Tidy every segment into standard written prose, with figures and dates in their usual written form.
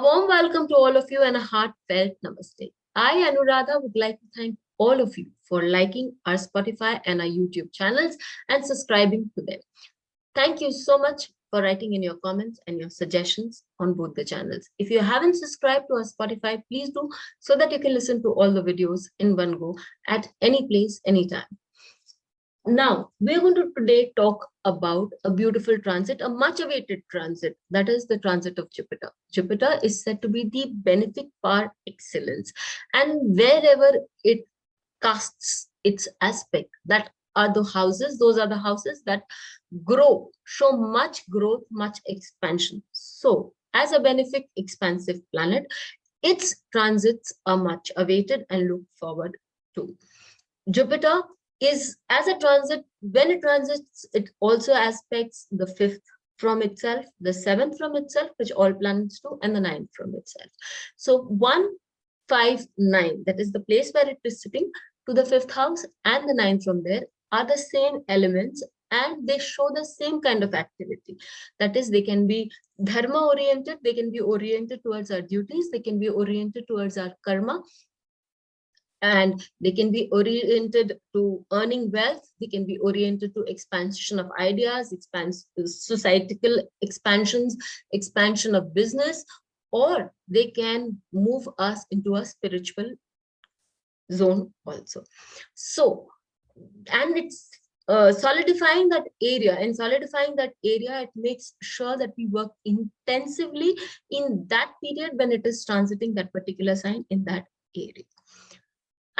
warm welcome to all of you and a heartfelt namaste. I, Anuradha, would like to thank all of you for liking our Spotify and our YouTube channels and subscribing to them. Thank you so much for writing in your comments and your suggestions on both the channels. If you haven't subscribed to our Spotify, please do, so that you can listen to all the videos in one go at any place, anytime. Now, we're going to today talk about a beautiful transit, a much awaited transit, that is the transit of Jupiter. Jupiter is said to be the benefic par excellence, and wherever it casts its aspect, that are the houses, those are the houses that grow, show much growth, much expansion. So, as a benefic expansive planet, its transits are much awaited and looked forward to. Jupiter is, as a transit, when it transits, it also aspects the 5th from itself, the 7th from itself, which all planets do, and the 9th from itself. So 1, 5, 9, that is the place where it is sitting, to the 5th house and the 9th from there are the same elements, and they show the same kind of activity. That is, they can be dharma oriented, they can be oriented towards our duties, they can be oriented towards our karma, and they can be oriented to earning wealth, they can be oriented to expansion of ideas, societal expansions, expansion of business, or they can move us into a spiritual zone also. So, and it's solidifying that area, and solidifying that area, it makes sure that we work intensively in that period when it is transiting that particular sign in that area.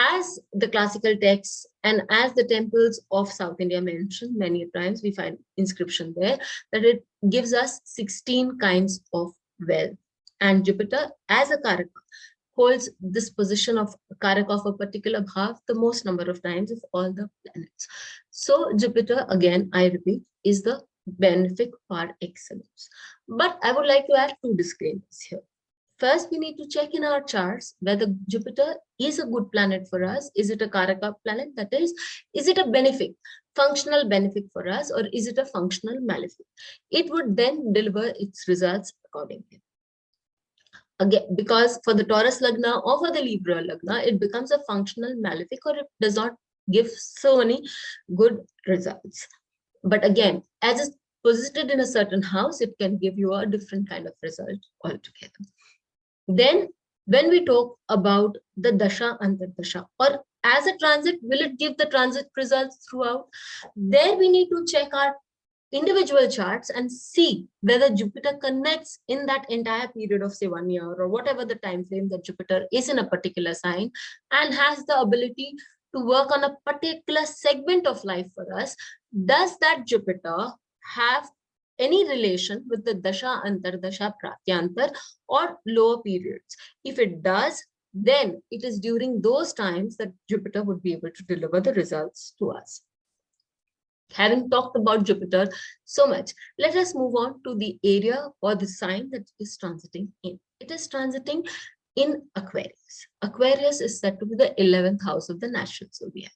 As the classical texts and as the temples of South India mentioned many times, we find inscription there that it gives us 16 kinds of wealth. And Jupiter, as a Karaka, holds this position of Karaka of a particular bhav the most number of times of all the planets. So Jupiter, again, I repeat, is the benefic par excellence. But I would like to add 2 disclaimers here. First, we need to check in our charts whether Jupiter is a good planet for us. Is it a Karaka planet? That is it a benefic, functional benefic for us, or is it a functional malefic? It would then deliver its results accordingly. Again, because for the Taurus Lagna or for the Libra Lagna, it becomes a functional malefic, or it does not give so many good results. But again, as it's posited in a certain house, it can give you a different kind of result altogether. Then, when we talk about the dasha and the dasha, or as a transit, will it give the transit results throughout? There we need to check our individual charts and see whether Jupiter connects in that entire period of, say, 1 year or whatever the time frame that Jupiter is in a particular sign, and has the ability to work on a particular segment of life for us. Does that Jupiter have any relation with the dasha, antardasha, pratyantar, or lower periods? If it does, then it is during those times that Jupiter would be able to deliver the results to us. Having talked about Jupiter so much, let us move on to the area or the sign that it is transiting in. It is transiting in Aquarius. Aquarius is said to be the 11th house of the natural zodiac.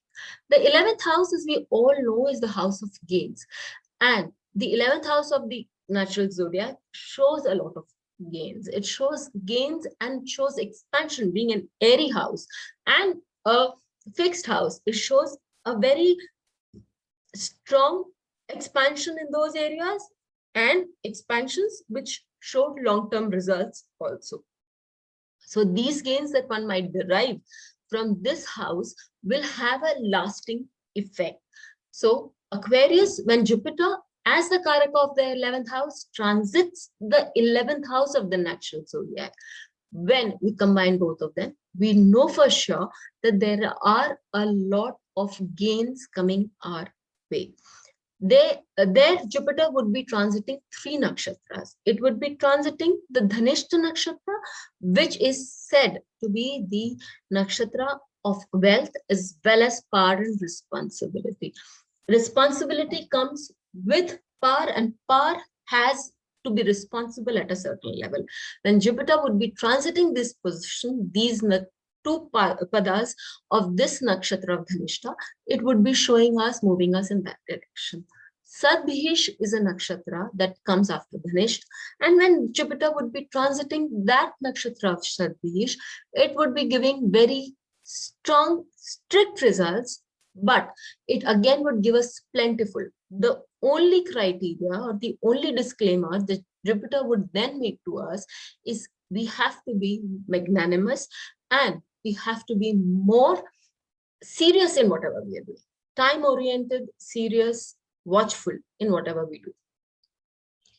The 11th house, as we all know, is the house of gains. And the 11th house of the natural zodiac shows a lot of gains. It shows gains and shows expansion, being an airy house and a fixed house. It shows a very strong expansion in those areas, and expansions which showed long-term results also. So these gains that one might derive from this house will have a lasting effect. So Aquarius, when Jupiter, as the Karaka of the 11th house, transits the 11th house of the natural zodiac, when we combine both of them, we know for sure that there are a lot of gains coming our way. There Jupiter would be transiting 3 nakshatras. It would be transiting the Dhanishta nakshatra, which is said to be the nakshatra of wealth as well as power and responsibility. Responsibility comes with power, and power has to be responsible at a certain level. When Jupiter would be transiting this position, these 2 padas of this nakshatra of Dhanishta, it would be showing us, moving us in that direction. Sadbhish is a nakshatra that comes after Dhanush, and when Jupiter would be transiting that nakshatra of Sadbhish, it would be giving very strong, strict results, but it again would give us plentiful. The only criteria or the only disclaimer that Jupiter would then make to us is we have to be magnanimous and we have to be more serious in whatever we are doing. Time-oriented, serious, watchful in whatever we do.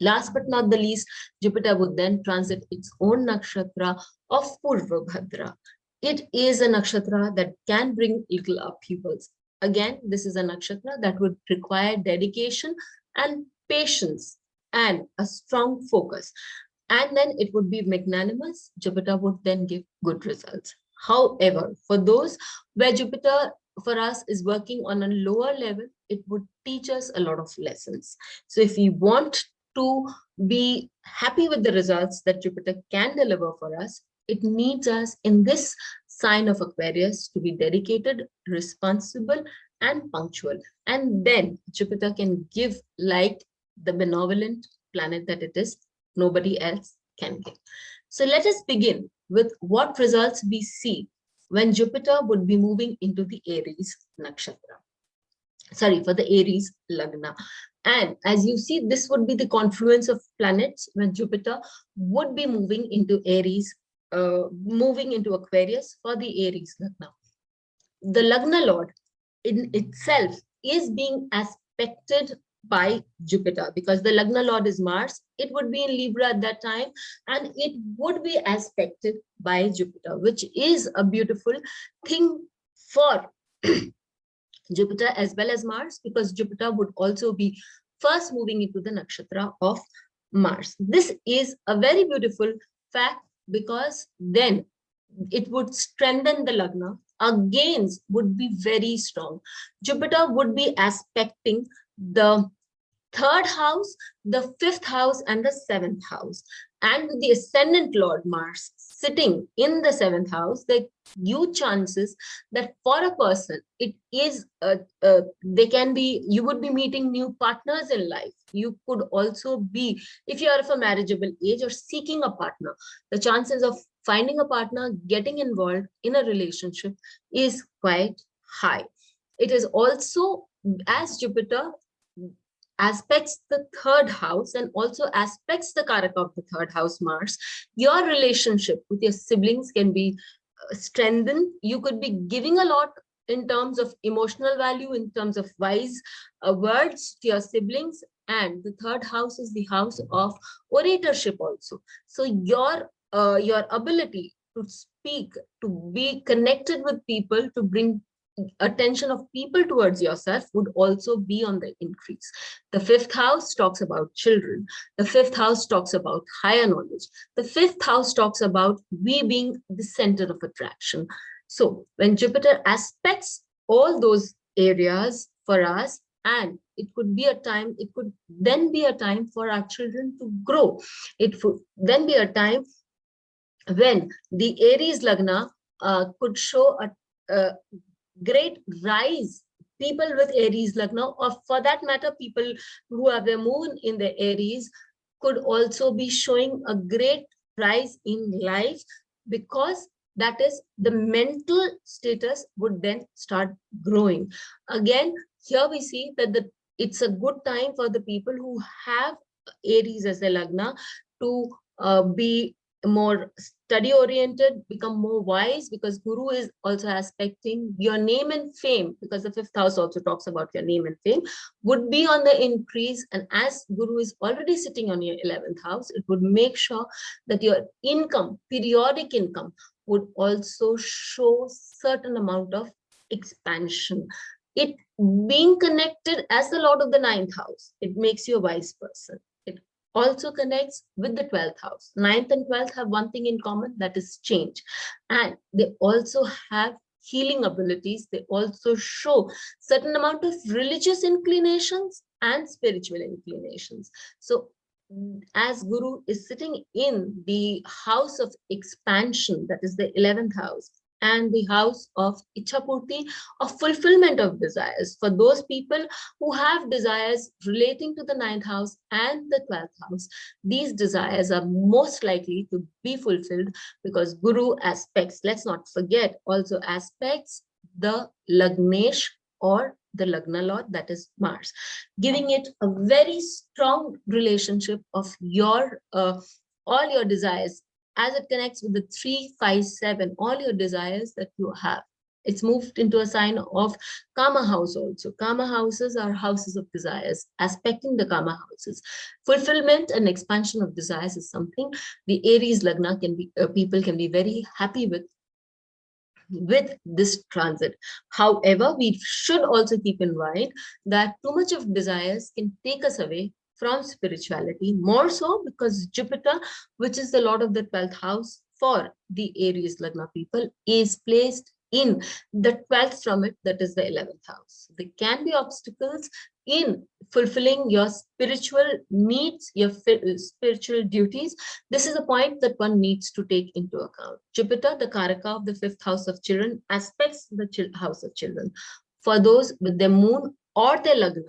Last but not the least, Jupiter would then transit its own nakshatra of Purvabhadra. It is a nakshatra that can bring little upheavals. Again, this is a nakshatra that would require dedication and patience and a strong focus. And then it would be magnanimous. Jupiter would then give good results. However, for those where Jupiter for us is working on a lower level, it would teach us a lot of lessons. So if we want to be happy with the results that Jupiter can deliver for us, it needs us in this sign of Aquarius to be dedicated, responsible, and punctual. And then Jupiter can give like the benevolent planet that it is, nobody else can give. So let us begin with what results we see when Jupiter would be moving into the Aries nakshatra. Sorry, for the Aries Lagna. And as you see, this would be the confluence of planets when Jupiter would be moving into Aries, moving into Aquarius for the Aries Lagna. The Lagna Lord in itself is being aspected by Jupiter because the Lagna Lord is Mars. It would be in Libra at that time and it would be aspected by Jupiter, which is a beautiful thing for Jupiter as well as Mars, because Jupiter would also be first moving into the nakshatra of Mars. This is a very beautiful fact because then it would strengthen the Lagna. Gains would be very strong. Jupiter would be aspecting the third house, the fifth house, and the seventh house. And with the ascendant Lord Mars sitting in the seventh house, there are huge chances that for a person, it is, they can be, you would be meeting new partners in life. You could also be, if you are of a marriageable age or seeking a partner, the chances of finding a partner, getting involved in a relationship is quite high. It is also, as Jupiter aspects the third house and also aspects the Karaka of the third house, Mars, your relationship with your siblings can be strengthened. You could be giving a lot in terms of emotional value, in terms of wise words to your siblings. And the third house is the house of oratorship also. So your ability to speak, to be connected with people, to bring attention of people towards yourself would also be on the increase. The fifth house talks about children. The fifth house talks about higher knowledge. The fifth house talks about we being the center of attraction. So when Jupiter aspects all those areas for us, and it could be a time, it could then be a time for our children to grow. It would then be a time when the Aries Lagna could show a great rise. People with Aries Lagna, or for that matter, people who have their moon in the Aries, could also be showing a great rise in life, because that is the mental status would then start growing. Again, here we see that it's a good time for the people who have Aries as a Lagna to be more study oriented, become more wise, because Guru is also aspecting your name and fame, because the fifth house also talks about your name and fame, would be on the increase. And as Guru is already sitting on your 11th house, it would make sure that your income, periodic income, would also show certain amount of expansion. It being connected as the Lord of the 9th house, it makes you a wise person. Also connects with the 12th house. 9th and 12th have one thing in common, that is change. And they also have healing abilities. They also show certain amount of religious inclinations and spiritual inclinations. So as Guru is sitting in the house of expansion, that is the 11th house, and the house of Ichhapurti, of fulfillment of desires. For those people who have desires relating to the ninth house and the 12th house, these desires are most likely to be fulfilled because Guru aspects, let's not forget, also aspects the Lagnesh or the Lagna Lord, that is Mars, giving it a very strong relationship of your all your desires as it connects with the 357, all your desires that you have. It's moved into a sign of Kama house also. Kama houses are houses of desires, aspecting the Kama houses. Fulfillment and expansion of desires is something the Aries Lagna can be, people can be very happy with this transit. However, we should also keep in mind that too much of desires can take us away from spirituality, more so because Jupiter, which is the lord of the 12th house for the Aries Lagna people, is placed in the 12th from it, that is the 11th house. There can be obstacles in fulfilling your spiritual needs, your spiritual duties. This is a point that one needs to take into account. Jupiter, the Karaka of the 5th house of children, aspects the house of children. For those with their moon or their Lagna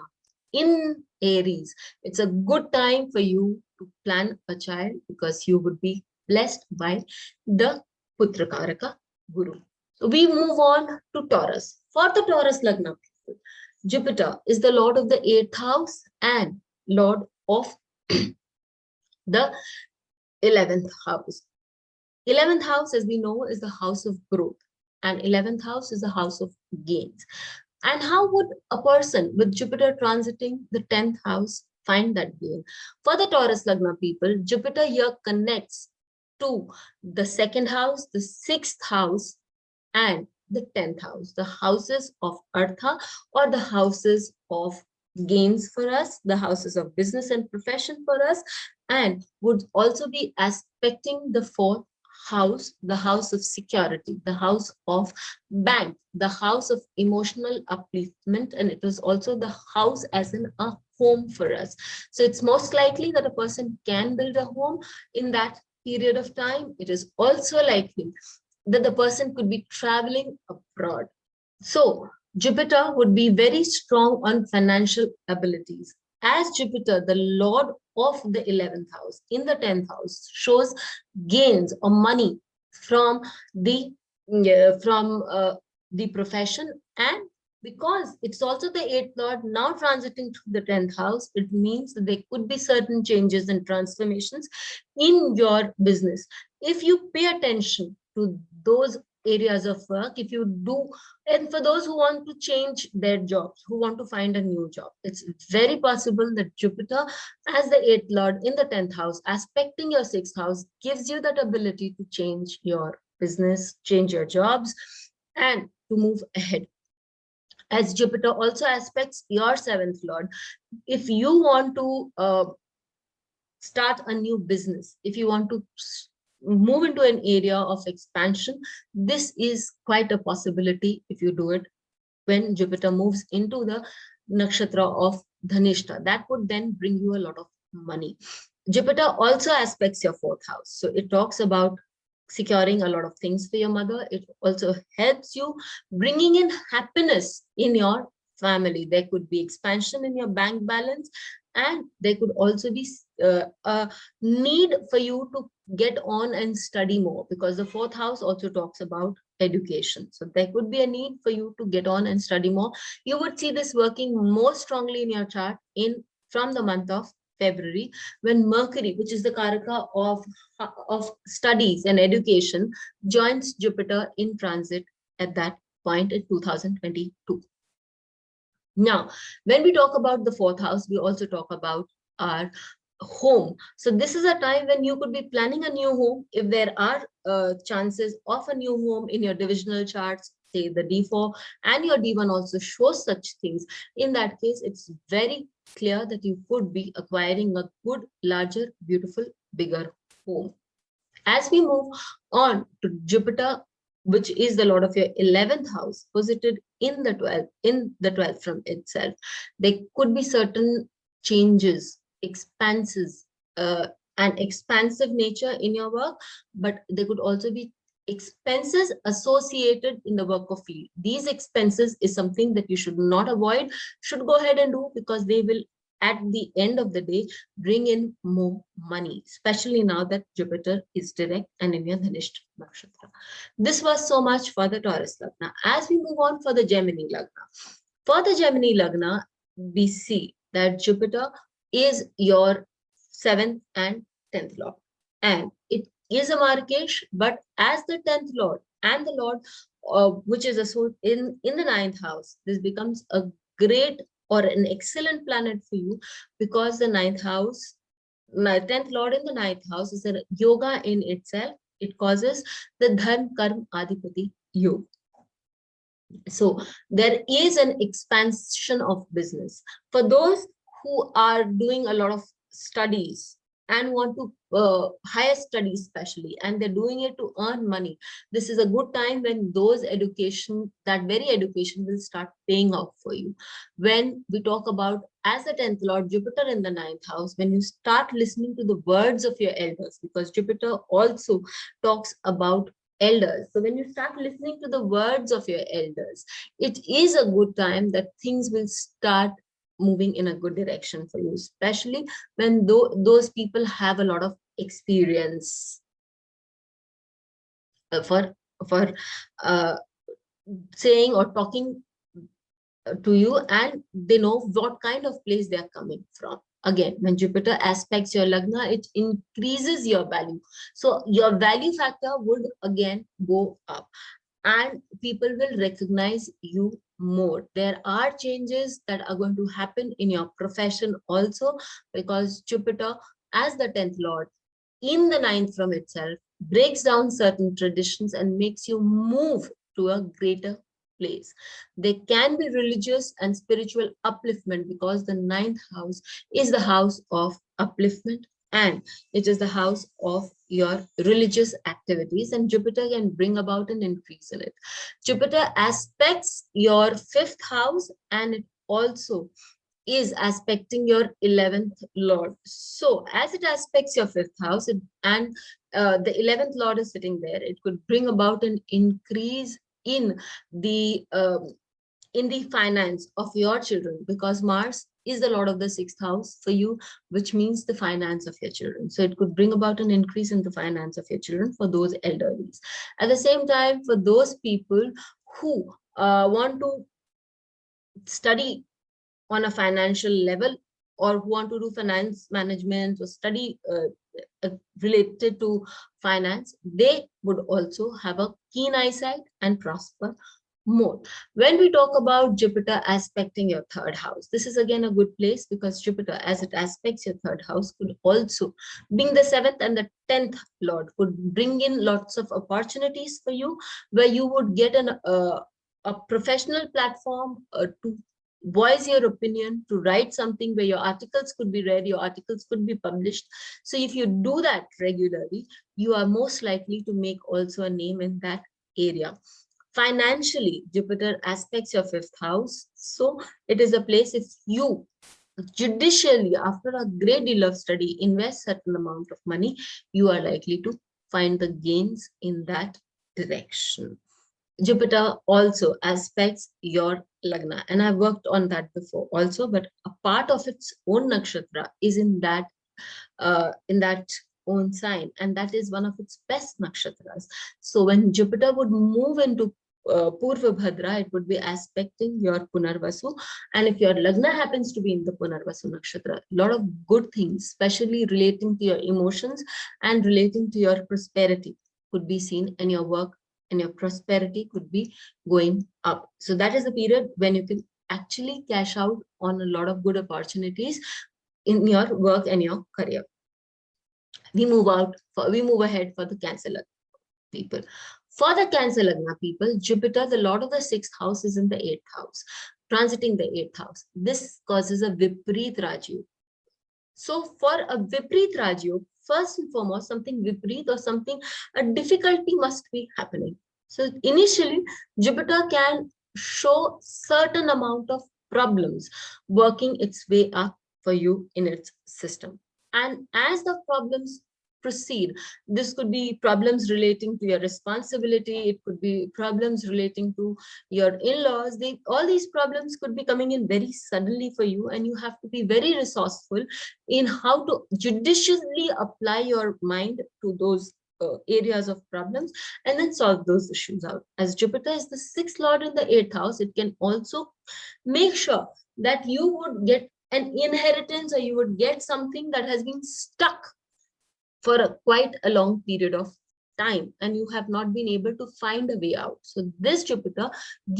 in Aries, it's a good time for you to plan a child because you would be blessed by the Putra Karaka Guru. So we move on to Taurus. For the Taurus Lagna people, Jupiter is the lord of the 8th house and lord of the 11th house. 11th house, as we know, is the house of growth, and 11th house is the house of gains. And how would a person with Jupiter transiting the 10th house find that gain? For the Taurus Lagna people, Jupiter here connects to the 2nd house, the 6th house, and the 10th house, the houses of Artha, or the houses of gains for us, the houses of business and profession for us, and would also be aspecting the 4th house, the house of security, the house of bank, the house of emotional upliftment, and it is also the house as in a home for us. So it's most likely that a person can build a home in that period of time. It is also likely that the person could be traveling abroad. So Jupiter would be very strong on financial abilities. As Jupiter, the lord of the 11th house in the 10th house, shows gains or money from the profession, and because it's also the 8th lord now transiting to the 10th house, it means that there could be certain changes and transformations in your business. If you pay attention to those areas of work, if you do, and for those who want to change their jobs, who want to find a new job, it's very possible that Jupiter as the 8th lord in the 10th house aspecting your 6th house gives you that ability to change your business, change your jobs, and to move ahead. As Jupiter also aspects your 7th lord, if you want to start a new business, if you want to move into an area of expansion, this is quite a possibility if you do it when Jupiter moves into the nakshatra of Dhanishta. That would then bring you a lot of money. Jupiter also aspects your 4th house. So it talks about securing a lot of things for your mother. It also helps you bringing in happiness in your family. There could be expansion in your bank balance, and there could also be a need for you to get on and study more, because the 4th house also talks about education. So there could be a need for you to get on and study more. You would see this working more strongly in your chart from the month of February, when Mercury, which is the Karaka of studies and education, joins Jupiter in transit at that point in 2022. Now, when we talk about the 4th house, we also talk about our home. So this is a time when you could be planning a new home. If there are chances of a new home in your divisional charts, say the D4 and your D1 also shows such things, in that case, it's very clear that you could be acquiring a good, larger, beautiful, bigger home. As we move on to Jupiter, which is the lord of your 11th house, posited in the 12th from itself, there could be certain changes, expanses, and expansive nature in your work, but there could also be expenses associated in the work of field. These expenses is something that you should not avoid, should go ahead and do, because they will at the end of the day bring in more money, especially now that Jupiter is direct and in your Dhanishta Nakshatra. This was so much for the Taurus Lagna. As we move on for the Gemini Lagna. For the Gemini Lagna, we see that Jupiter is your 7th and 10th Lord. And it is a Markesh, but as the 10th Lord and the Lord, which is in the 9th house, this becomes a great or an excellent planet for you, because the 9th house, 10th Lord in the 9th house is a yoga in itself. It causes the Dhan Karm Adipati Yoga. So there is an expansion of business. For those who are doing a lot of studies and want to higher studies especially, and they're doing it to earn money, this is a good time when that very education will start paying off for you. When we talk about as the 10th Lord, Jupiter in the 9th house, when you start listening to the words of your elders, because Jupiter also talks about elders. So when you start listening to the words of your elders, it is a good time that things will start moving in a good direction for you, especially when those people have a lot of experience for saying or talking to you, and they know what kind of place they are coming from. Again, when Jupiter aspects your Lagna, it increases your value. So your value factor would again go up, and people will recognize you more. There are changes that are going to happen in your profession also, because Jupiter as the 10th Lord in the 9th from itself breaks down certain traditions and makes you move to a greater place. They can be religious and spiritual upliftment, because the 9th house is the house of upliftment, and it is the house of your religious activities, and Jupiter can bring about an increase in it. Jupiter aspects your 5th house, and it also is aspecting your 11th Lord. So as it aspects your 5th house, and the 11th Lord is sitting there, it could bring about an increase in the finance of your children, because Mars is the Lord of the 6th house for you, which means the finance of your children. So it could bring about an increase in the finance of your children for those elderlies. At the same time, for those people who want to study on a financial level, or who want to do finance management or study related to finance, they would also have a keen eyesight and prosper more. When we talk about Jupiter aspecting your 3rd house, this is again a good place, because Jupiter, as it aspects your 3rd house, could also, being the 7th and the 10th Lord, could bring in lots of opportunities for you, where you would get a professional platform to voice your opinion, to write something where your articles could be read, your articles could be published. So if you do that regularly, you are most likely to make also a name in that area. Financially, Jupiter aspects your 5th house. So it is a place, if you judicially, after a great deal of study, invest certain amount of money, you are likely to find the gains in that direction. Jupiter also aspects your Lagna, and I've worked on that before also, but a part of its own nakshatra is in that own sign, and that is one of its best nakshatras. So when Jupiter would move into Purva Bhadra, it would be aspecting your Punarvasu, and if your Lagna happens to be in the Punarvasu nakshatra, a lot of good things, especially relating to your emotions and relating to your prosperity, could be seen in your work, and your prosperity could be going up. So that is the period when you can actually cash out on a lot of good opportunities in your work and your career. We move ahead for the Cancer Lagna people. For the Cancer Lagna people, Jupiter, the Lord of the 6th house, is in the 8th house, transiting the 8th house. This causes a Vipreet Rajyog. So for a Vipreet Rajyog, first and foremost, something Vipreet or something, a difficulty must be happening. So initially, Jupiter can show certain amount of problems working its way up for you in its system. And as the problems proceed. This could be problems relating to your responsibility. It could be problems relating to your in-laws. All these problems could be coming in very suddenly for you, and you have to be very resourceful in how to judiciously apply your mind to those areas of problems and then solve those issues out. As Jupiter is the sixth lord in the eighth house, it can also make sure that you would get an inheritance, or you would get something that has been stuck for quite a long period of time and you have not been able to find a way out. So this Jupiter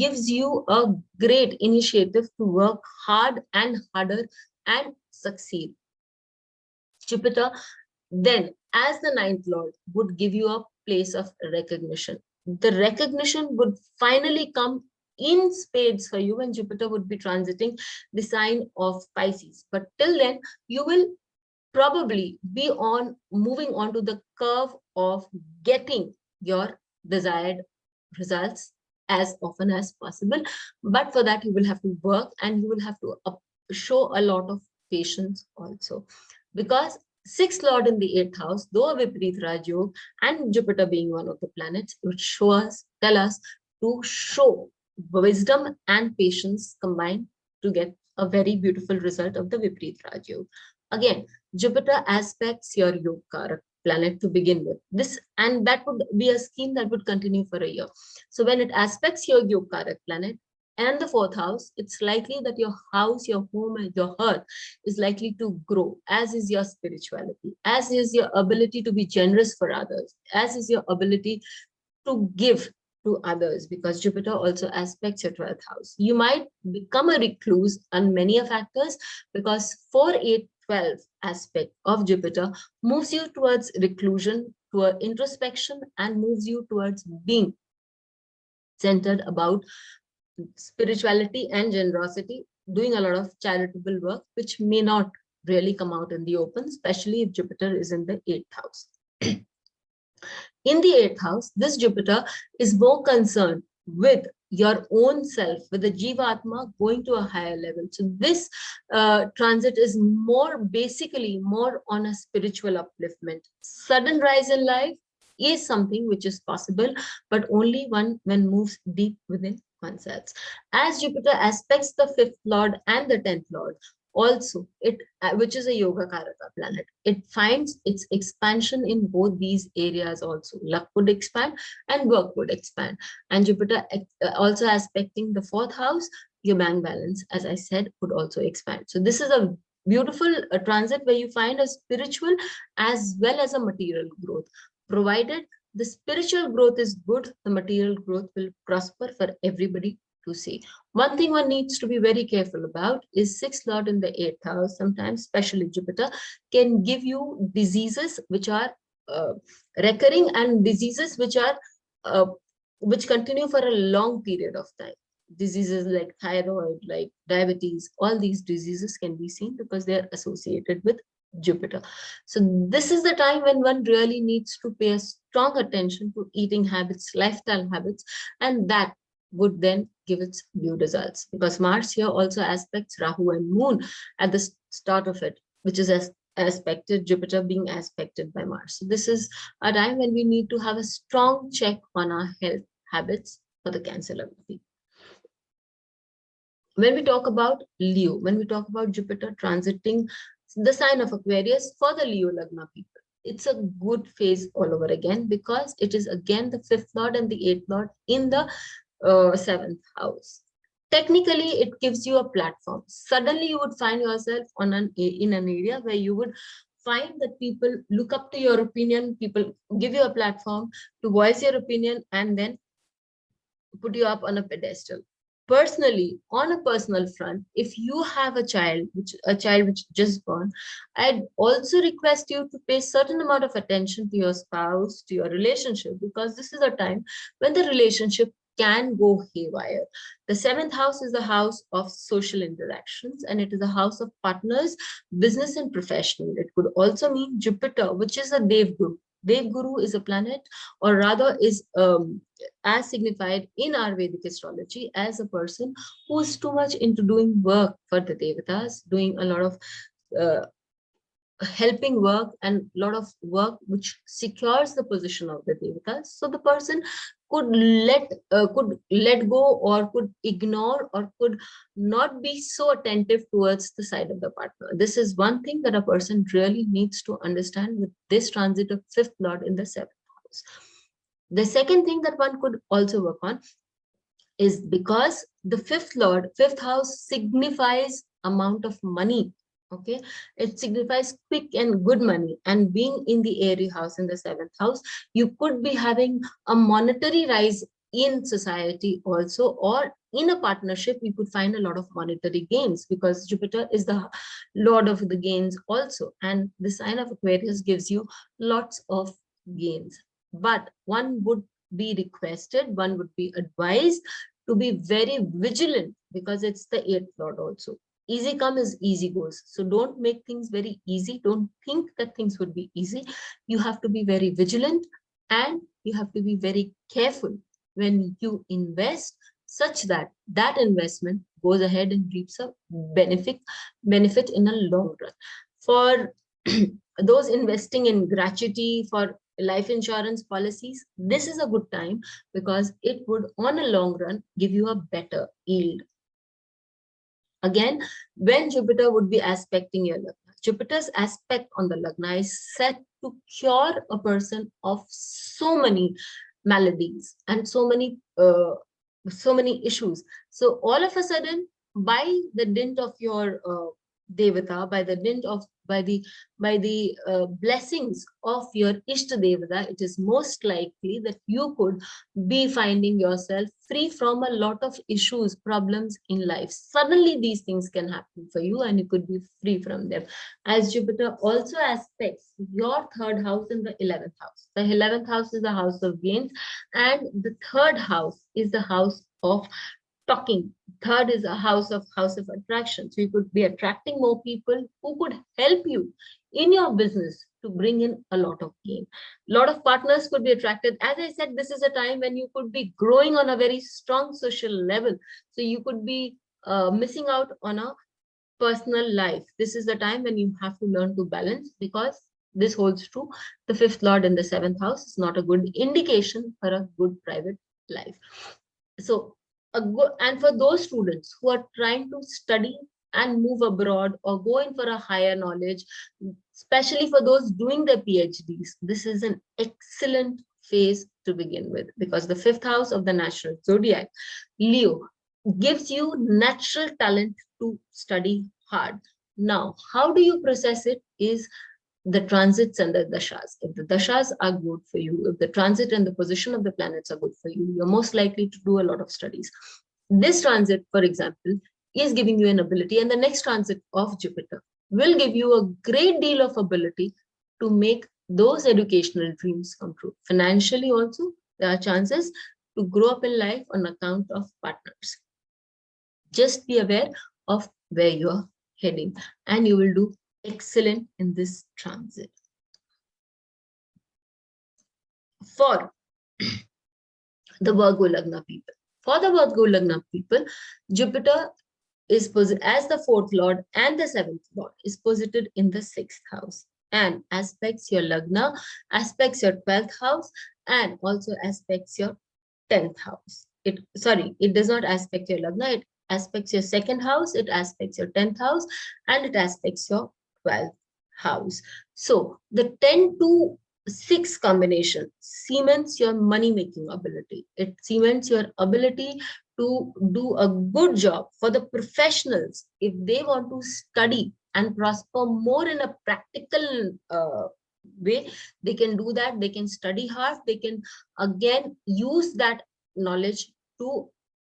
gives you a great initiative to work hard and harder and succeed. Jupiter then, as the ninth lord, would give you a place of recognition. The recognition would finally come in spades for you when Jupiter would be transiting the sign of Pisces. But till then, you will probably be moving on to the curve of getting your desired results as often as possible. But for that, you will have to work and you will have to show a lot of patience also, because sixth lord in the eighth house, though a Viparit Raj Yoga and Jupiter being one of the planets, it would tell us to show wisdom and patience combined to get a very beautiful result of the Viparit Raj Yoga. Again, Jupiter aspects your Yoga planet to begin with. This, and that would be a scheme that would continue for a year. So when it aspects your Yoga planet and the fourth house, it's likely that your house, your home, and your hearth is likely to grow, as is your spirituality, as is your ability to be generous for others, as is your ability to give to others, because Jupiter also aspects your 12th house. You might become a recluse on many factors, because 4, 8, 12 aspect of Jupiter moves you towards reclusion, toward introspection, and moves you towards being centered about spirituality and generosity, doing a lot of charitable work, which may not really come out in the open, especially if Jupiter is in the 8th house. In the 8th house, this Jupiter is more concerned with your own self, with the Jivatma going to a higher level. So this transit is basically more on a spiritual upliftment. Sudden rise in life is something which is possible, but only when moves deep within oneself. As Jupiter aspects the 5th lord and the 10th lord, also it which is a Yoga Karaka planet, it finds its expansion in both these areas also. Luck would expand and work would expand. And Jupiter also aspecting the 4th house, your bank balance, as I said, would also expand. So this is a beautiful transit where you find a spiritual as well as a material growth. Provided the spiritual growth is good, the material growth will prosper for everybody to see. One thing one needs to be very careful about is 6th lord in the 8th house, sometimes especially Jupiter, can give you diseases which are recurring, and diseases which continue for a long period of time. Diseases like thyroid, like diabetes, all these diseases can be seen because they are associated with Jupiter. So this is the time when one really needs to pay a strong attention to eating habits, lifestyle habits, and that would then give its due results, because Mars here also aspects Rahu and Moon at the start of it, which is aspected, Jupiter being aspected by Mars. So this is a time when we need to have a strong check on our health habits for the Cancer level people. When we talk about Leo, when we talk about Jupiter transiting the sign of Aquarius for the Leo Lagna people, it's a good phase all over again, because it is again the 5th lord and the 8th lord in the 7th house. Technically, it gives you a platform. Suddenly, you would find yourself in an area where you would find that people look up to your opinion, people give you a platform to voice your opinion and then put you up on a pedestal. Personally, on a personal front, if you have a child which just born, I'd also request you to pay certain amount of attention to your spouse, to your relationship, because this is a time when the relationship can go haywire. The 7th house is the house of social interactions, and it is a house of partners, business and professional. It could also mean Jupiter, which is a Dev Guru. Dev Guru is a planet, or rather is as signified in our Vedic astrology as a person who is too much into doing work for the Devatas, doing a lot of helping work and a lot of work which secures the position of the devatas. So the person could let go, or could ignore, or could not be so attentive towards the side of the partner. This is one thing that a person really needs to understand with this transit of fifth lord in the seventh house. The second thing that one could also work on is, because the fifth house signifies amount of money. Okay, it signifies quick and good money, and being in the Aries house in the seventh house, you could be having a monetary rise in society also, or in a partnership you could find a lot of monetary gains, because Jupiter is the lord of the gains also, and the sign of Aquarius gives you lots of gains. But one would be requested, one would be advised to be very vigilant, because it's the eighth lord also. Easy come is easy goes. So don't make things very easy. Don't think that things would be easy. You have to be very vigilant, and you have to be very careful when you invest, such that that investment goes ahead and reaps a benefit in a long run. For those investing in gratuity, for life insurance policies, this is a good time, because it would on a long run give you a better yield. Again, when Jupiter would be aspecting your Lagna, Jupiter's aspect on the Lagna is set to cure a person of so many maladies and so many issues. So all of a sudden, by the dint of your Devata, by the dint of by the blessings of your Ishta Devata, it is most likely that you could be finding yourself free from a lot of issues, problems in life. Suddenly these things can happen for you, and you could be free from them. As Jupiter also aspects your third house in the 11th house. The 11th house is the house of gains, and the third house is the house of talking. Third is a house of attraction. So you could be attracting more people who could help you in your business to bring in a lot of gain. A lot of partners could be attracted. As I said, this is a time when you could be growing on a very strong social level. So you could be missing out on a personal life. This is the time when you have to learn to balance, because this holds true. The fifth lord in the seventh house is not a good indication for a good private life. So and for those students who are trying to study and move abroad or go in for a higher knowledge, especially for those doing their PhDs, this is an excellent phase to begin with, because the fifth house of the national zodiac, Leo, gives you natural talent to study hard. Now, how do you process it is the transits and the dashas. If the dashas are good for you, if the transit and the position of the planets are good for you, you're most likely to do a lot of studies. This transit, for example, is giving you an ability, and the next transit of Jupiter will give you a great deal of ability to make those educational dreams come true. Financially also, there are chances to grow up in life on account of partners. Just be aware of where you're heading, and you will do excellent in this transit. For the Virgo Lagna people, Jupiter is as the fourth lord and the seventh lord is posited in the sixth house, and aspects your Lagna, aspects your 12th house, and also aspects your 10th house. It does not aspect your Lagna, it aspects your second house, it aspects your 10th house, and it aspects your 12th house. So the 10 to 6 combination cements your money making ability. It cements your ability to do a good job for the professionals. If they want to study and prosper more in a practical way, they can do that. They can study hard. They can again use that knowledge to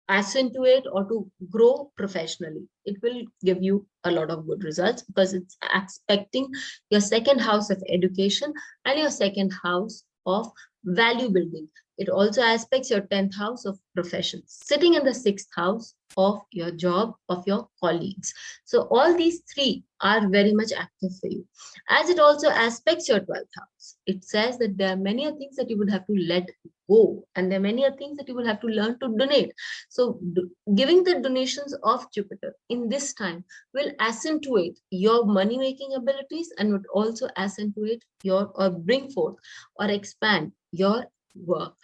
accentuate or to grow professionally. It will give you a lot of good results, because it's aspecting your second house of education and your second house of value building. It also aspects your 10th house of profession, sitting in the 6th house of your job, of your colleagues. So all these three are very much active for you. As it also aspects your 12th house, it says that there are many things that you would have to let go, and there are many things that you will have to learn to donate. So giving the donations of Jupiter in this time will accentuate your money making abilities, and would also accentuate your, or bring forth or expand your work.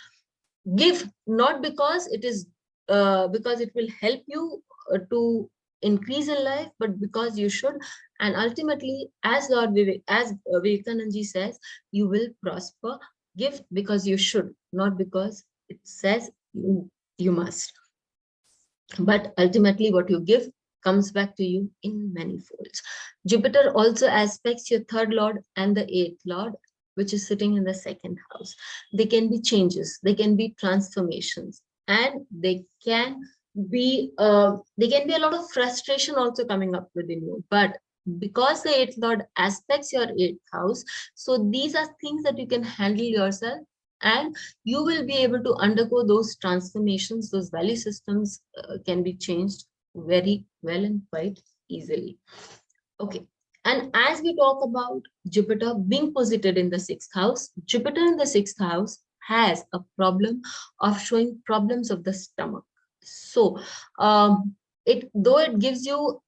Give not because it is because it will help you to increase in life, but because you should. And ultimately, as Vivekananda says, you will prosper. Give because you should, not because it says you must. But ultimately, what you give comes back to you in many folds. Jupiter also aspects your 3rd lord and the 8th lord, which is sitting in the 2nd house. They can be changes, they can be transformations, and they can be a lot of frustration also coming up within you. But because the 8th lord aspects your 8th house, so these are things that you can handle yourself, and you will be able to undergo those transformations. Those value systems can be changed very well and quite easily. Okay. And as we talk about Jupiter being posited in the 6th house, Jupiter in the 6th house has a problem of showing problems of the stomach. So though it gives you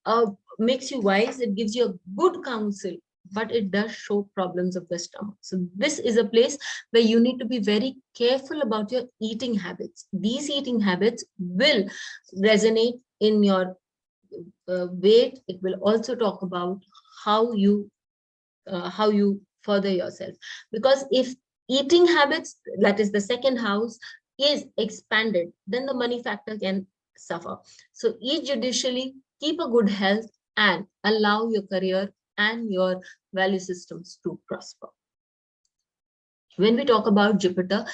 makes you wise, it gives you a good counsel, but it does show problems of the stomach. So this is a place where you need to be very careful about your eating habits. These eating habits will resonate in your weight. It will also talk about how you further yourself, because if eating habits, that is the 2nd house, is expanded, then the money factor can suffer. So eat judicially, keep a good health, and allow your career and your value systems to prosper. When we talk about Jupiter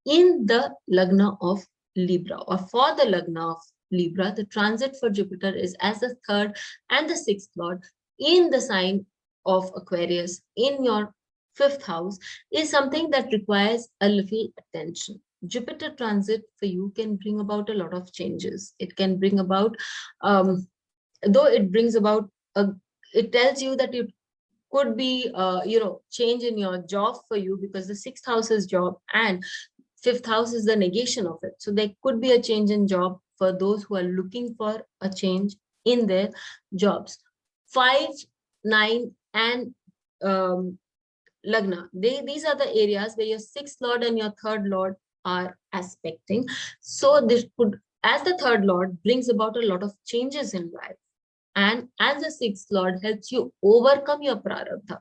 in the Lagna of Libra, or for the Lagna of Libra, the transit for Jupiter is as the 3rd and the 6th lord in the sign of Aquarius in your 5th house, is something that requires a little attention. Jupiter transit for you can bring about a lot of changes. It can bring about, though it brings about, it tells you that it could be, change in your job for you, because the 6th house is job and 5th house is the negation of it. So there could be a change in job for those who are looking for a change in their jobs. 5, 9, and Lagna, these are the areas where your 6th lord and your 3rd lord are aspecting. So this could, as the 3rd lord brings about a lot of changes in life, and as the 6th lord helps you overcome your prarabdha.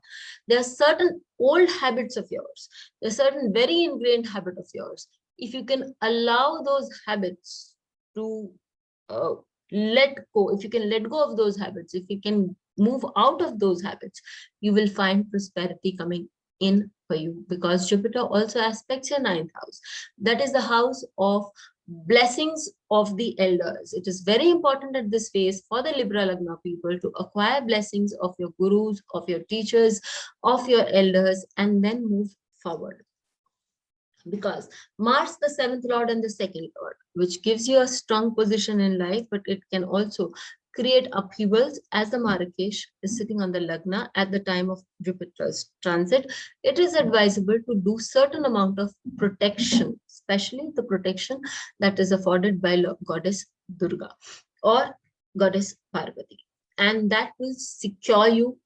There are certain old habits of yours, there are certain very ingrained habit of yours. If you can allow those habits to let go, if you can let go of those habits, if you can move out of those habits, you will find prosperity coming in for you, because Jupiter also aspects your 9th house. That is the house of blessings of the elders. It is very important at this phase for the Libra Lagna people to acquire blessings of your gurus, of your teachers, of your elders, and then move forward. Because Mars, the 7th lord and the 2nd lord, which gives you a strong position in life, but it can also create upheavals, as the Marrakesh is sitting on the Lagna at the time of Jupiter's transit. It is advisable to do certain amount of protection, especially the protection that is afforded by goddess Durga or goddess Parvati, and that will secure you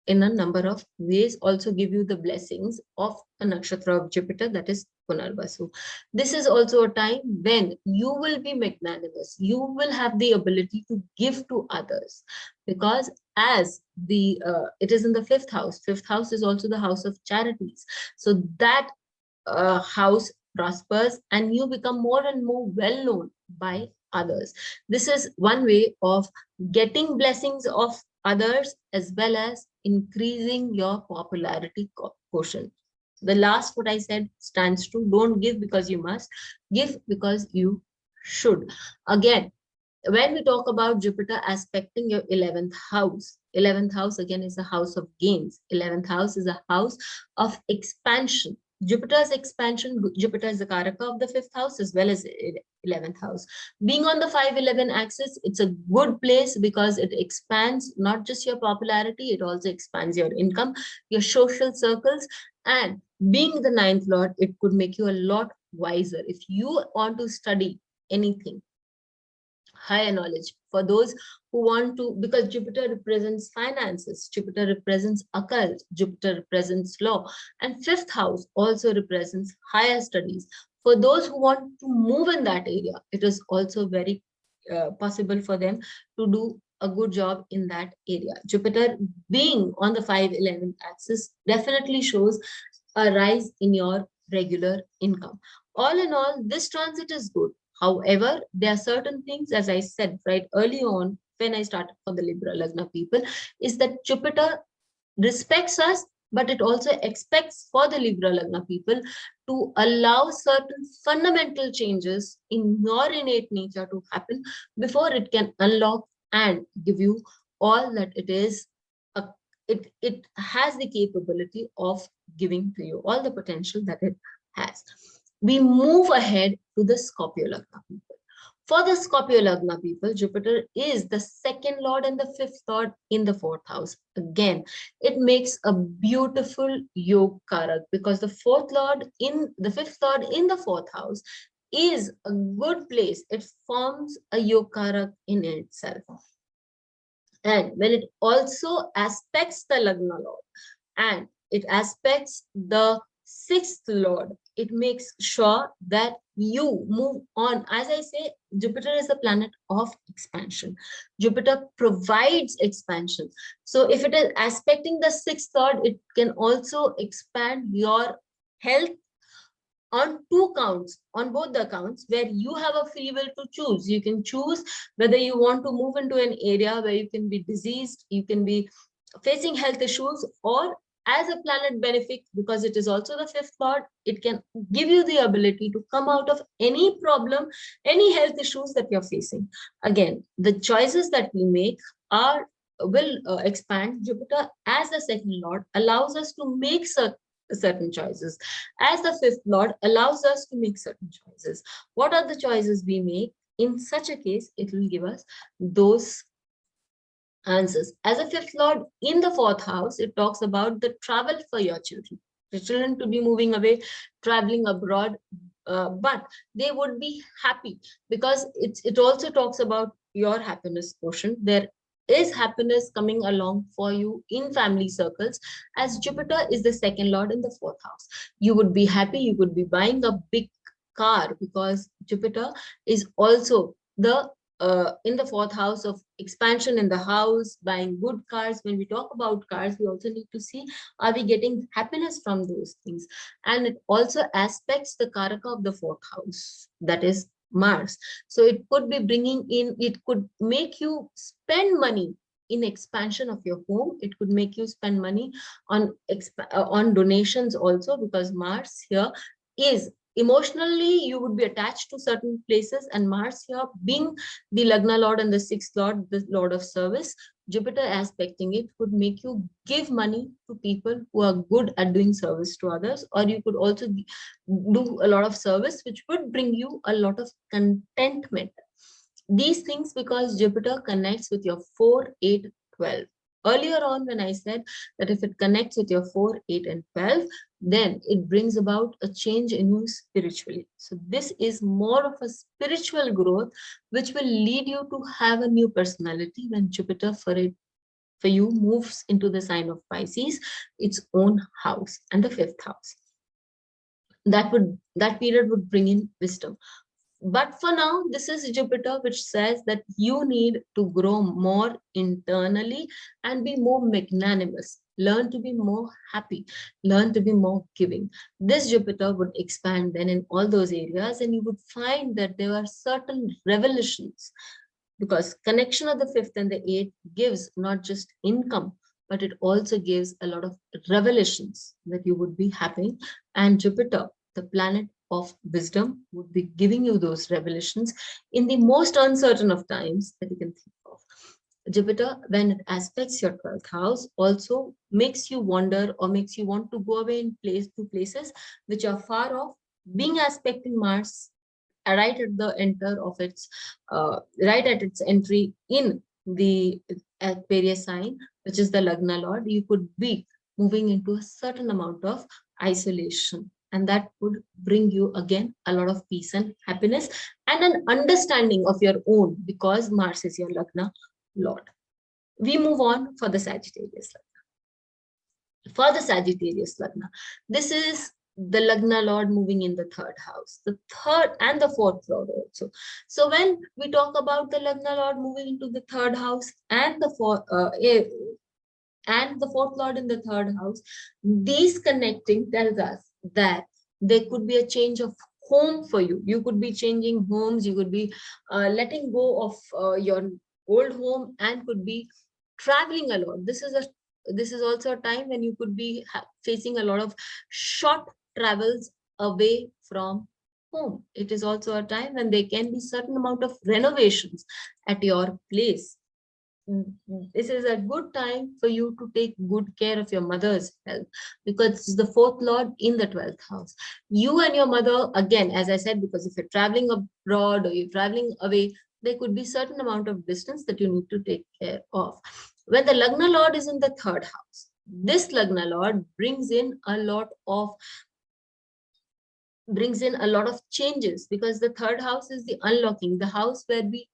in a number of ways, also give you the blessings of a nakshatra of Jupiter, that is Punarvasu. This is also a time when you will be magnanimous. You will have the ability to give to others, because as the it is in the 5th house. 5th house is also the house of charities. So that house prospers and you become more and more well known by others. This is one way of getting blessings of others, as well as increasing your popularity quotient. The last what I said stands true. Don't give because you must, give because you should. Again, when we talk about Jupiter aspecting your 11th house, 11th house again is a house of gains. 11th house is a house of expansion. Jupiter's expansion, Jupiter is the Karaka of the 5th house as well as 11th house. Being on the 5-11 axis, it's a good place because it expands not just your popularity, it also expands your income, your social circles, and being the 9th lord, it could make you a lot wiser. If you want to study anything, higher knowledge, for those who want to, because Jupiter represents finances, Jupiter represents occult, Jupiter represents law, and 5th house also represents higher studies. For those who want to move in that area, it is also very possible for them to do a good job in that area. Jupiter being on the 5-11 axis definitely shows a rise in your regular income. All in all, this transit is good. However, there are certain things, as I said right early on when I started for the Libra Lagna people, is that Jupiter respects us, but it also expects for the Libra Lagna people to allow certain fundamental changes in your innate nature to happen before it can unlock and give you all that it is. It has the capability of giving to you all the potential that it has. We move ahead to the Scorpio Lagna people. For the Scorpio Lagna people, Jupiter is the 2nd lord and the 5th lord in the 4th house. Again, it makes a beautiful Yog Karak because the 4th lord in the 5th lord in the 4th house is a good place. It forms a Yog Karak in itself. And when it also aspects the Lagna lord and it aspects the 6th lord, it makes sure that you move on. As I say, Jupiter is the planet of expansion. Jupiter provides expansion. So if it is aspecting the 6th lord, it can also expand your health on 2 counts, on both the accounts, where you have a free will to choose. You can choose whether you want to move into an area where you can be diseased, you can be facing health issues, or as a planet benefic, because it is also the 5th lord, it can give you the ability to come out of any problem, any health issues that you're facing. Again, the choices that we make will expand. Jupiter as the 2nd lord allows us to make certain choices, as the 5th lord allows us to make certain choices. What are the choices we make? In such a case, it will give us those answers. As a 5th lord in the 4th house, it talks about the travel for your children. The children to be moving away, traveling abroad, but they would be happy because it also talks about your happiness portion. There is happiness coming along for you in family circles, as Jupiter is the 2nd lord in the 4th house. You would be happy, you would be buying a big car because Jupiter is also the in the 4th house of expansion in the house, buying good cars. When we talk about cars, we also need to see, are we getting happiness from those things? And it also aspects the Karaka of the 4th house, that is Mars. So it could be bringing in, it could make you spend money in expansion of your home. It could make you spend money on donations also, because Mars here is emotionally, you would be attached to certain places, and Mars here being the Lagna lord and the 6th lord, the lord of service, Jupiter aspecting it could make you give money to people who are good at doing service to others, or you could also do a lot of service which would bring you a lot of contentment. These things because Jupiter connects with your 4, 8, 12. Earlier on, when I said that if it connects with your 4, 8, and 12, then it brings about a change in you spiritually. So this is more of a spiritual growth, which will lead you to have a new personality when Jupiter for you moves into the sign of Pisces, its own house, and the 5th house. That period would bring in wisdom. But for now, this is Jupiter, which says that you need to grow more internally and be more magnanimous. Learn to be more happy. Learn to be more giving. This Jupiter would expand then in all those areas, and you would find that there are certain revelations, because connection of the 5th and the 8th gives not just income, but it also gives a lot of revelations that you would be having. And Jupiter, the planet of wisdom, would be giving you those revelations in the most uncertain of times that you can think of. Jupiter, when it aspects your 12th house, also makes you wonder or makes you want to go away in places which are far off, being aspecting Mars right at the enter of its right at its entry in the Aquarius sign, which is the Lagna Lord. You could be moving into a certain amount of isolation, and that would bring you again a lot of peace and happiness and an understanding of your own, because Mars is your Lagna Lord. We move on for the Sagittarius Lagna. For the Sagittarius Lagna, this is the Lagna Lord moving in the 3rd house, the 3rd and the 4th Lord also. So when we talk about the Lagna Lord moving into the 3rd house and the 4th Lord in the 3rd house, these connecting tells us that there could be a change of home for you. You could be changing homes, you could be letting go of your old home and could be traveling a lot. This is also a time when you could be facing a lot of short travels away from home. It is also a time when there can be certain amount of renovations at your place. This is a good time for you to take good care of your mother's health, because it's the 4th Lord in the 12th house. You and your mother, again, as I said, because if you're traveling abroad or you're traveling away, there could be certain amount of distance that you need to take care of. When the Lagna Lord is in the 3rd house, this Lagna Lord brings in a lot of changes, because the 3rd house is the unlocking, the house where we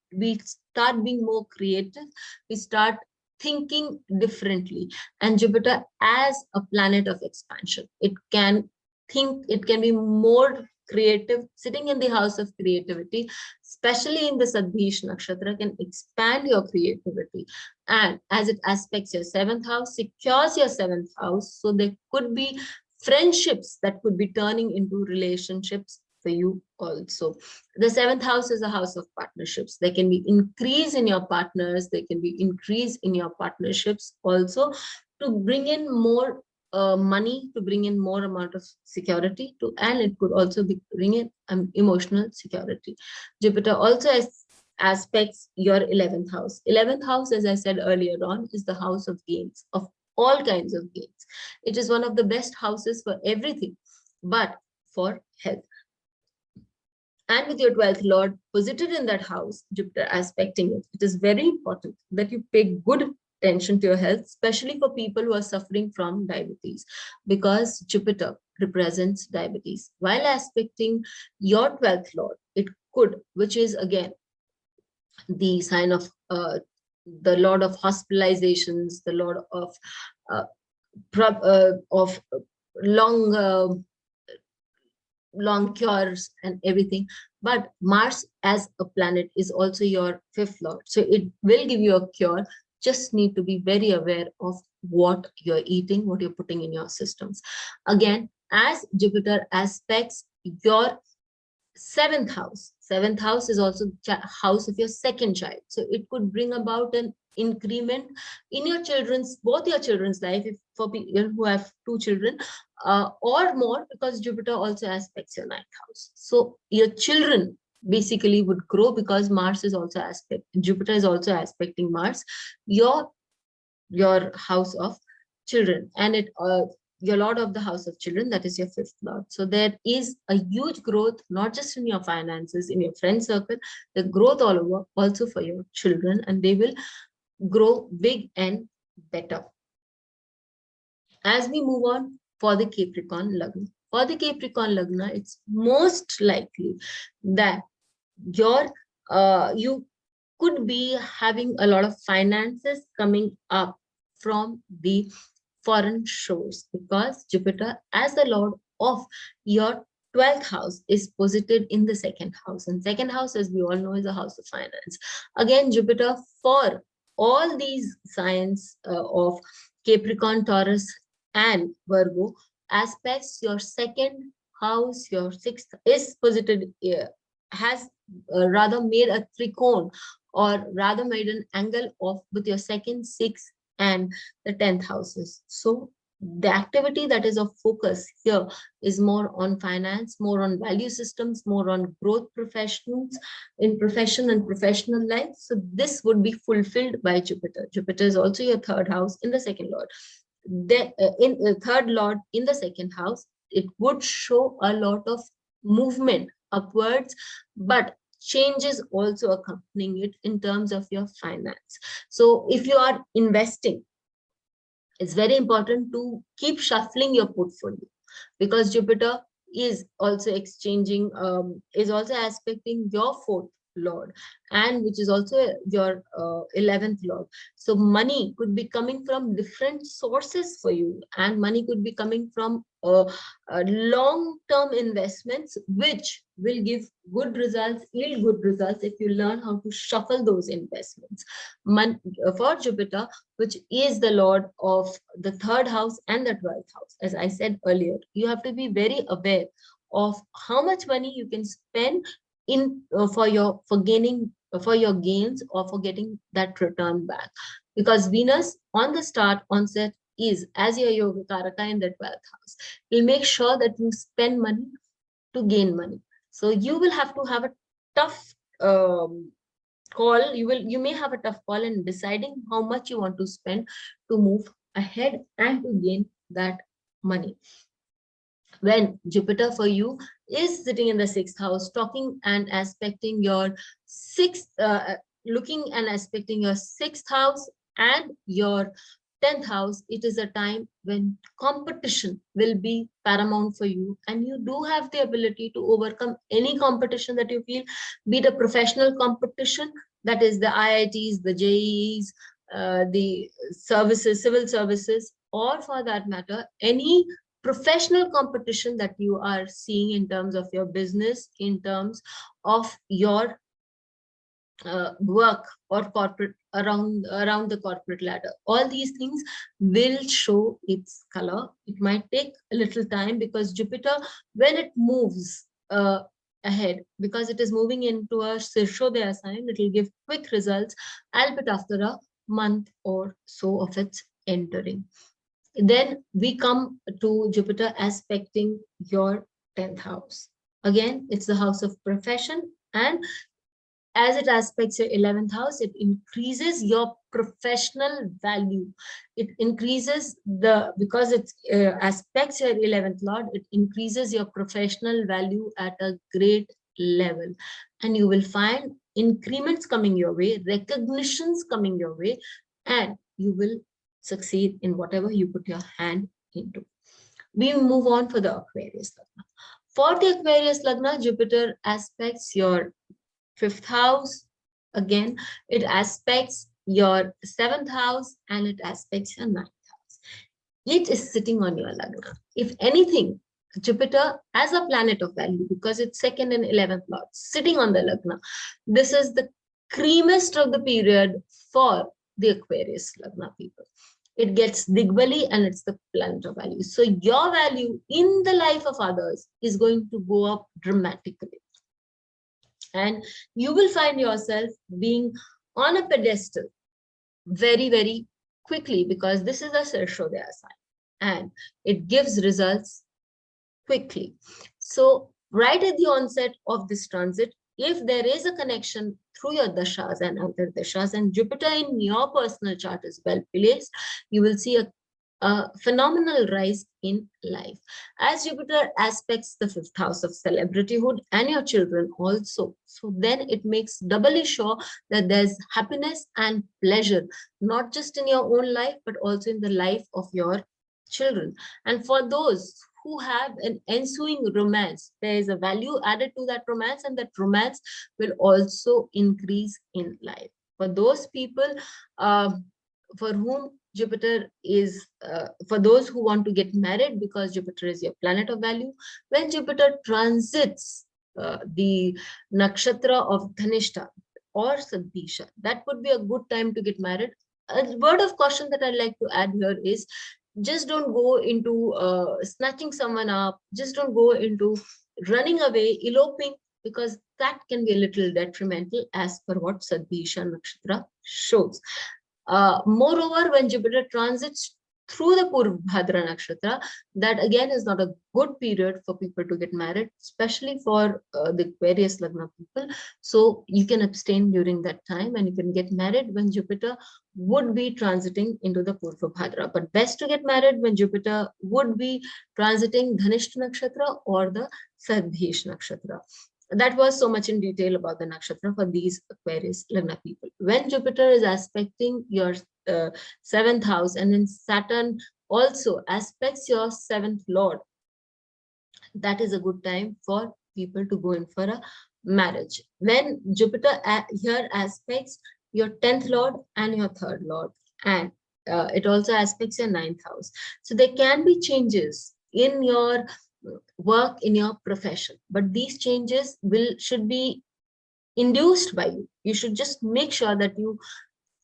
start being more creative, we start thinking differently. And Jupiter as a planet of expansion, it can be more creative, sitting in the house of creativity, especially in the Sadhish Nakshatra, can expand your creativity. And as it aspects your 7th house, secures your 7th house, so there could be friendships that could be turning into relationships for you also. The 7th house is a house of partnerships. There can be increase in your partners, there can be increase in your partnerships also, to bring in more money, to bring in more amount of security, and it could also bring in emotional security. Jupiter also aspects your 11th house. 11th house, as I said earlier on, is the house of gains, of all kinds of gains. It is one of the best houses for everything, but for health. And with your 12th Lord posited in that house, Jupiter aspecting it, it is very important that you pay good attention to your health, especially for people who are suffering from diabetes, because Jupiter represents diabetes. While aspecting your 12th Lord, it could, which is again the sign of the Lord of hospitalizations, the Lord of long cures and everything. But Mars as a planet is also your 5th Lord, so it will give you a cure. Just need to be very aware of what you're eating, what you're putting in your systems. Again, as Jupiter aspects your 7th house, 7th house is also house of your second child, so it could bring about an increment in your both your children's life, if for people who have 2 children or more, because Jupiter also aspects your 9th house. So your children basically would grow, because Mars is also Jupiter is also aspecting Mars, your house of children, and it your Lord of the house of children, that is your 5th Lord. So there is a huge growth, not just in your finances, in your friend circle, the growth all over also for your children, and they will grow big and better. As we move on for the Capricorn Lagna. For the Capricorn Lagna, it's most likely that you could be having a lot of finances coming up from the foreign shores, because Jupiter, as the Lord of your 12th house, is posited in the 2nd house. And 2nd house, as we all know, is a house of finance. Again, Jupiter, for all these signs of Capricorn, Taurus, and Virgo, aspects your 2nd house, your 6th is posited, has rather made a trikon, or rather made an angle of with your 2nd, 6th, and the 10th houses. So the activity that is of focus here is more on finance, more on value systems, more on growth professionals in profession and professional life. So this would be fulfilled by Jupiter. Jupiter is also your third house in the second lord. In the third lord in the second house, it would show a lot of movement upwards, but changes also accompanying it in terms of your finance. So if you are investing, it's very important to keep shuffling your portfolio, because Jupiter is also exchanging, is also aspecting your fourth lord, and which is also your 11th lord. So money could be coming from different sources for you, and money could be coming from long-term investments, which will give good results, yield good results if you learn how to shuffle those investments. For Jupiter, which is the lord of the third house and the 12th house, as I said earlier, you have to be very aware of how much money you can spend in for your gains, or for getting that return back, because Venus on the onset is as your yoga karaka in the 12th house. Will make sure that you spend money to gain money. So you will have to have a tough call. You may have a tough call in deciding how much you want to spend to move ahead and to gain that money. When Jupiter for you is sitting in the 6th house, talking and aspecting your looking and aspecting your 6th house and your 10th house, it is a time when competition will be paramount for you, and you do have the ability to overcome any competition that you feel, be it a professional competition, that is the IITs, the JEEs, the services, civil services, or for that matter, any professional competition that you are seeing in terms of your business, in terms of your work or corporate, around the corporate ladder. All these things will show its color. It might take a little time, because Jupiter, when it moves ahead, because it is moving into a Sirshodaya sign, it will give quick results, albeit after a month or so of its entering. Then we come to Jupiter aspecting your 10th house. Again, it's the house of profession, and as it aspects your 11th house, it increases your professional value. It increases because it aspects your 11th lord, it increases your professional value at a great level. And you will find increments coming your way, recognitions coming your way, and you will succeed in whatever you put your hand into. We move on for the Aquarius Lagna. For the Aquarius Lagna, Jupiter aspects your 5th house. Again, it aspects your 7th house, and it aspects your 9th house. It is sitting on your Lagna. If anything, Jupiter as a planet of value, because it's 2nd and 11th lord sitting on the Lagna, this is the creamiest of the period for the Aquarius Lagna people. It gets Digbali, and it's the planet of value. So your value in the life of others is going to go up dramatically. And you will find yourself being on a pedestal very, very quickly, because this is a Sirshodaya sign, and it gives results quickly. So right at the onset of this transit, if there is a connection through your dashas and antardashas, and Jupiter in your personal chart is well placed, you will see a phenomenal rise in life. As Jupiter aspects the 5th house of celebrityhood and your children also, so then it makes doubly sure that there's happiness and pleasure, not just in your own life, but also in the life of your children. And for those who have an ensuing romance, there is a value added to that romance, and that romance will also increase in life. For those people for whom Jupiter is, for those who want to get married, because Jupiter is your planet of value, when Jupiter transits the nakshatra of Dhanishta or Sadhisha, that would be a good time to get married. A word of caution that I'd like to add here is, just don't go into snatching someone up, just don't go into running away, eloping, because that can be a little detrimental as per what Sadhisha Nakshatra shows. Moreover, when Jupiter transits through the Purvabhadra Nakshatra, that again is not a good period for people to get married, especially for the Aquarius Lagna people. So you can abstain during that time and you can get married when Jupiter would be transiting into the Purvabhadra. But best to get married when Jupiter would be transiting Dhanishta Nakshatra or the Sadhish Nakshatra. That was so much in detail about the nakshatra for these Aquarius Lagna people. When Jupiter is aspecting your 7th house, and then Saturn also aspects your 7th lord, that is a good time for people to go in for a marriage. When Jupiter here aspects your 10th lord and your 3rd lord, and it also aspects your 9th house. So there can be changes in your work, in your profession, but these changes should be induced by you. You should just make sure that you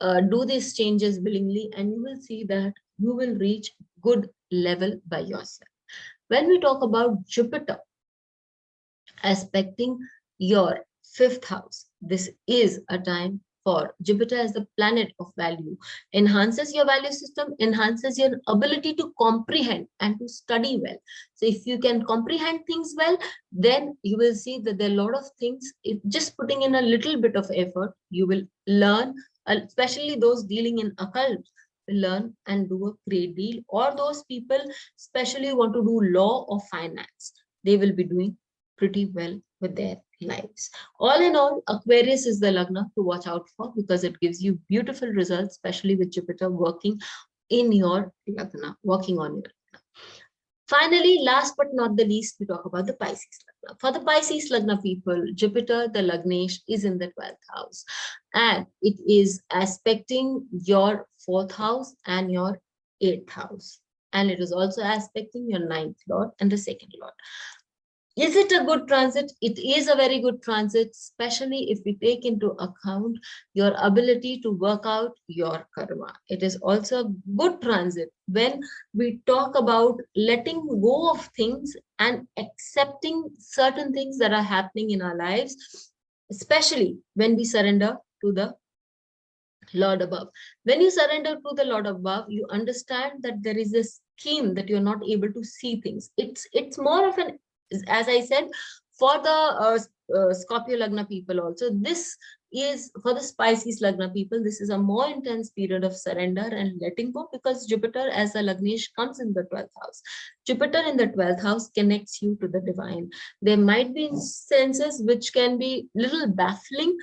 do these changes willingly, and you will see that you will reach good level by yourself. When we talk about Jupiter aspecting your 5th house, this is a time for Jupiter as the planet of value, enhances your value system, enhances your ability to comprehend and to study well. So if you can comprehend things well, then you will see that there are a lot of things, if just putting in a little bit of effort, you will learn, especially those dealing in occult, will learn and do a great deal. Or those people especially want to do law or finance, they will be doing pretty well with their lives. All in all, Aquarius is the Lagna to watch out for, because it gives you beautiful results, especially with Jupiter working in your Lagna, working on your Lagna. Finally, last but not the least, we talk about the Pisces Lagna. For the Pisces Lagna people, Jupiter, the Lagnesh, is in the 12th house, and it is aspecting your 4th house and your 8th house. And it is also aspecting your 9th lord and the 2nd lord. Is it a good transit? It is a very good transit, especially if we take into account your ability to work out your karma. It is also a good transit when we talk about letting go of things and accepting certain things that are happening in our lives, especially when we surrender to the Lord above. When you surrender to the Lord above, you understand that there is a scheme that you're not able to see things. It's more of an, as I said, for the Scorpio Lagna people also, this is for the Pisces Lagna people, this is a more intense period of surrender and letting go, because Jupiter as a Lagnesh comes in the 12th house. Jupiter in the 12th house connects you to the divine. There might be instances which can be little baffling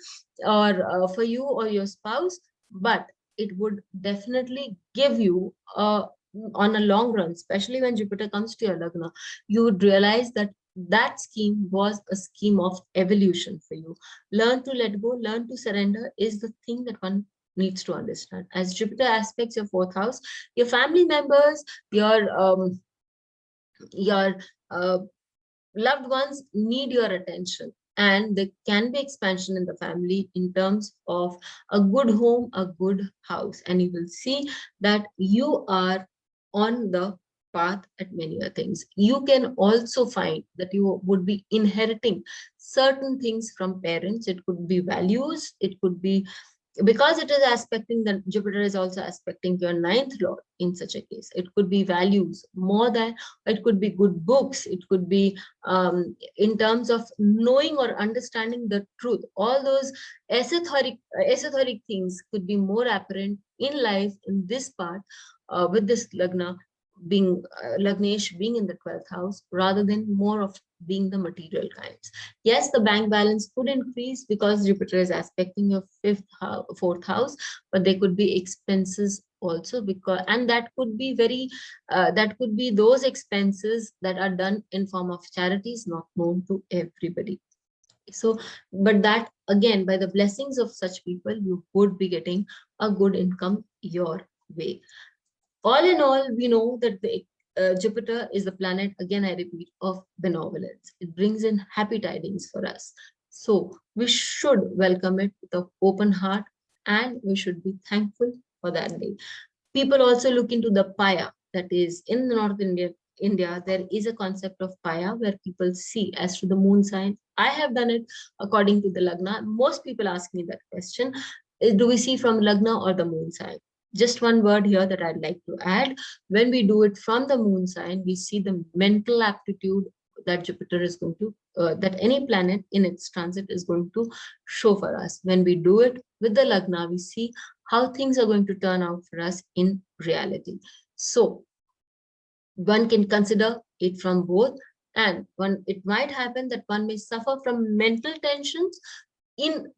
or for you or your spouse, but it would definitely give you on a long run, especially when Jupiter comes to your Lagna, you would realize that that scheme was a scheme of evolution for you. Learn to let go, learn to surrender is the thing that one needs to understand. As Jupiter aspects your 4th house, your family members, your loved ones need your attention. And there can be expansion in the family in terms of a good home, a good house. And you will see that you are on the path at many other things. You can also find that you would be inheriting certain things from parents. It could be values, it could be, because it is aspecting, that Jupiter is also aspecting your 9th lord in such a case. It could be values more than, it could be good books, it could be in terms of knowing or understanding the truth. All those esoteric things could be more apparent in life in this part with this Lagna being Lagnesh being in the 12th house, rather than more of being the material kinds. Yes, the bank balance could increase because Jupiter is aspecting your 4th house, but there could be expenses also, because, and that could be very that could be those expenses that are done in form of charities, not known to everybody. So, but that again, by the blessings of such people, you would be getting a good income your way. All in all, we know that the Jupiter is the planet, again I repeat, of benevolence. It brings in happy tidings for us. So we should welcome it with an open heart, and we should be thankful for that day. People also look into the Paya, that is in the North India, there is a concept of Paya where people see as to the moon sign. I have done it according to the Lagna. Most people ask me that question, do we see from Lagna or the moon sign? Just one word here that I'd like to add. When we do it from the moon sign, we see the mental aptitude that Jupiter is going to, that any planet in its transit is going to show for us. When we do it with the Lagna, we see how things are going to turn out for us in reality. So one can consider it from both, and it might happen that one may suffer from mental tensions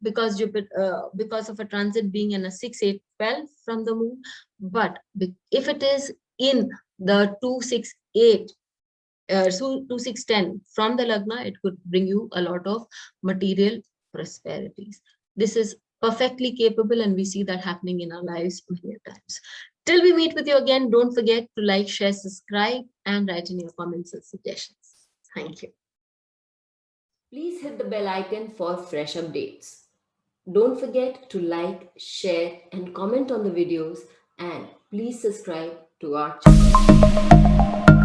because Jupiter, because of a transit being in a 6, 8, 12 from the moon. But if it is in the 2, 6, 8, so 2, 6, 10 from the Lagna, it could bring you a lot of material prosperities. This is perfectly capable, and we see that happening in our lives many times. Till we meet with you again, don't forget to like, share, subscribe, and write in your comments and suggestions. Thank you. Please hit the bell icon for fresh updates. Don't forget to like, share, and comment on the videos, and please subscribe to our channel.